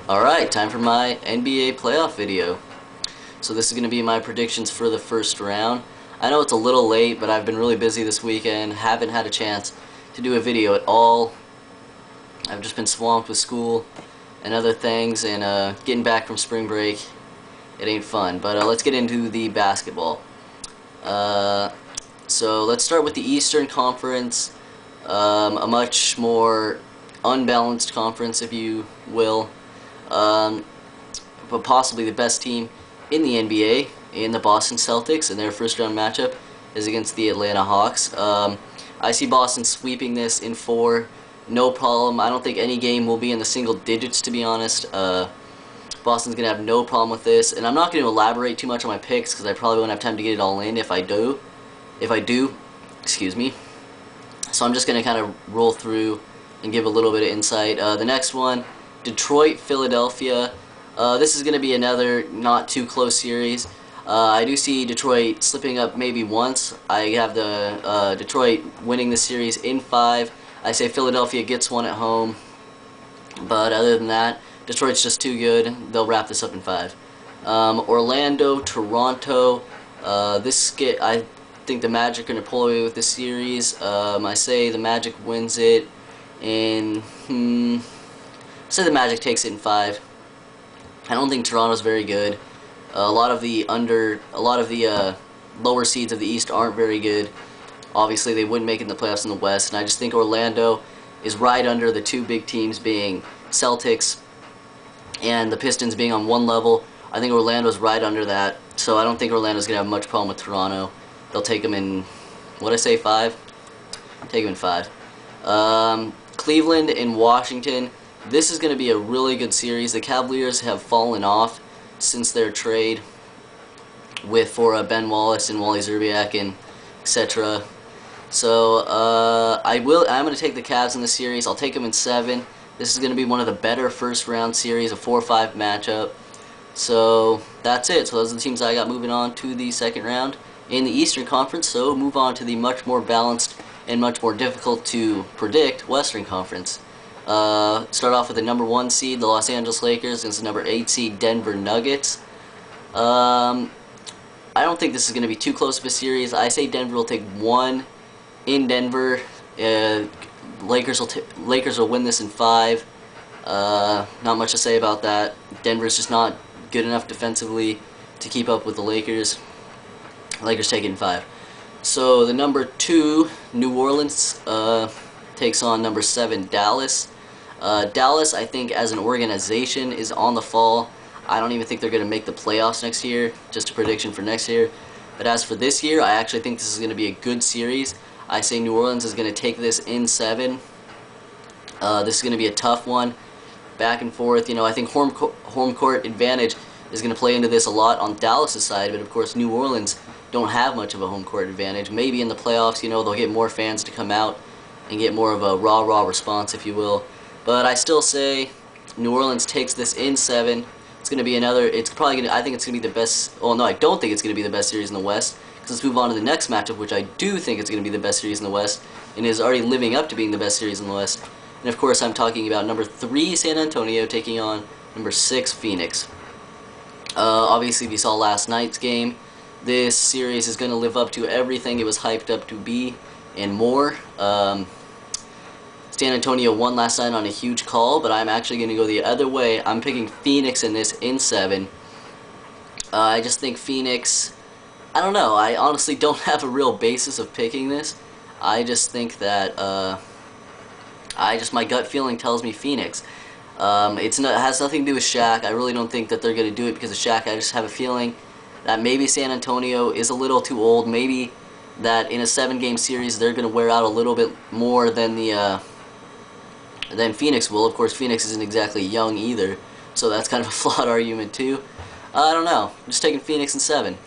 Alright, time for my NBA playoff video. So this is going to be my predictions for the first round. I know it's a little late, but I've been really busy this weekend, haven't had a chance to do a video at all. I've just been swamped with school and other things, and getting back from spring break, it ain't fun. But let's get into the basketball. So let's start with the Eastern Conference, a much more unbalanced conference, if you will. But possibly the best team in the NBA, in the Boston Celtics, and their first round matchup is against the Atlanta Hawks. I see Boston sweeping this in 4, no problem. I don't think any game will be in the single digits, to be honest. Boston's going to have no problem with this, and I'm not going to elaborate too much on my picks because I probably won't have time to get it all in if I do, excuse me. So I'm just going to kind of roll through and give a little bit of insight. The next one, Detroit, Philadelphia. This is going to be another not too close series. I do see Detroit slipping up maybe once. I have the Detroit winning the series in 5. I say Philadelphia gets one at home. But other than that, Detroit's just too good. They'll wrap this up in 5. Orlando-Toronto. I think the Magic are going to pull away with this series. I say the Magic wins it in... say the Magic takes it in 5. I don't think Toronto's very good. A lot of the lower seeds of the East aren't very good. Obviously, they wouldn't make it in the playoffs in the West, and I just think Orlando is right under the two big teams, being Celtics and the Pistons being on one level. I think Orlando's right under that, so I don't think Orlando's gonna have much problem with Toronto. They'll take them in, what I say, 5. Take them in 5. Cleveland and Washington. This is going to be a really good series. The Cavaliers have fallen off since their trade for Ben Wallace and Wally Szczerbiak and etc. So I'm going to take the Cavs in the series. I'll take them in 7. This is going to be one of the better first round series, a 4-5 matchup. So that's it. So those are the teams I got moving on to the second round in the Eastern Conference. So move on to the much more balanced and much more difficult to predict Western Conference. Start off with the number 1 seed, the Los Angeles Lakers, against the number 8 seed, Denver Nuggets. I don't think this is going to be too close of a series. I say Denver will take 1 in Denver. Lakers will win this in 5. Not much to say about that. Denver's just not good enough defensively to keep up with the Lakers. Lakers take it in 5. So the number 2, New Orleans, takes on number 7, Dallas. Dallas, I think, as an organization, is on the fall. I don't even think they're going to make the playoffs next year. Just a prediction for next year. But as for this year, I actually think this is going to be a good series. I say New Orleans is going to take this in 7. This is going to be a tough one. Back and forth. You know, I think home court advantage is going to play into this a lot on Dallas' side. But, of course, New Orleans don't have much of a home court advantage. Maybe in the playoffs, you know, they'll get more fans to come out and get more of a rah-rah response, if you will. But I still say New Orleans takes this in 7. It's going to be another, it's probably going to, I think it's going to be the best, well, no, I don't think it's going to be the best series in the West. Because let's move on to the next matchup, which I do think is going to be the best series in the West, and is already living up to being the best series in the West. And of course, I'm talking about number 3, San Antonio, taking on number 6, Phoenix. Obviously, we saw last night's game. This series is going to live up to everything it was hyped up to be, and more. San Antonio won last night on a huge call, but I'm actually going to go the other way. I'm picking Phoenix in this in 7. I just think Phoenix, I don't know, I honestly don't have a real basis of picking this. I just think that, my gut feeling tells me Phoenix. It has nothing to do with Shaq. I really don't think that they're going to do it because of Shaq. I just have a feeling that maybe San Antonio is a little too old. Maybe that in a 7-game series they're going to wear out a little bit more than than Phoenix will. Of course, Phoenix isn't exactly young either, so that's kind of a flawed argument too. I don't know. I'm just taking Phoenix in 7.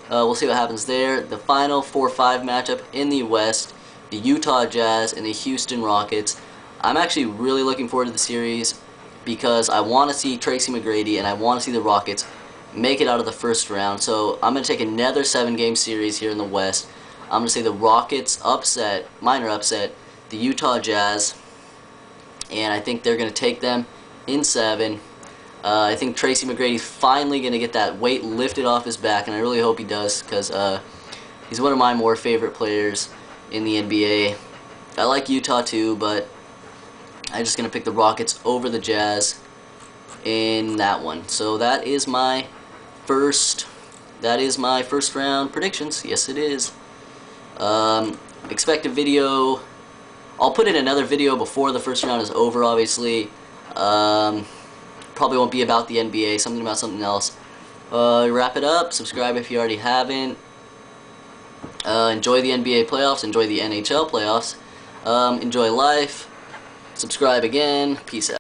We'll see what happens there. The final 4-5 matchup in the West, the Utah Jazz and the Houston Rockets. I'm actually really looking forward to the series because I want to see Tracy McGrady and I want to see the Rockets make it out of the first round. So I'm going to take another 7-game series here in the West. I'm going to say the Rockets upset, minor upset, the Utah Jazz, and I think they're going to take them in 7. I think Tracy McGrady's finally going to get that weight lifted off his back, and I really hope he does, because he's one of my more favorite players in the NBA. I like Utah too, but I'm just going to pick the Rockets over the Jazz in that one. So that is my first round predictions. Yes, it is. Expect a video. I'll put in another video before the first round is over, obviously. Probably won't be about the NBA, something about something else. Wrap it up. Subscribe if you already haven't. Enjoy the NBA playoffs. Enjoy the NHL playoffs. Enjoy life. Subscribe again. Peace out.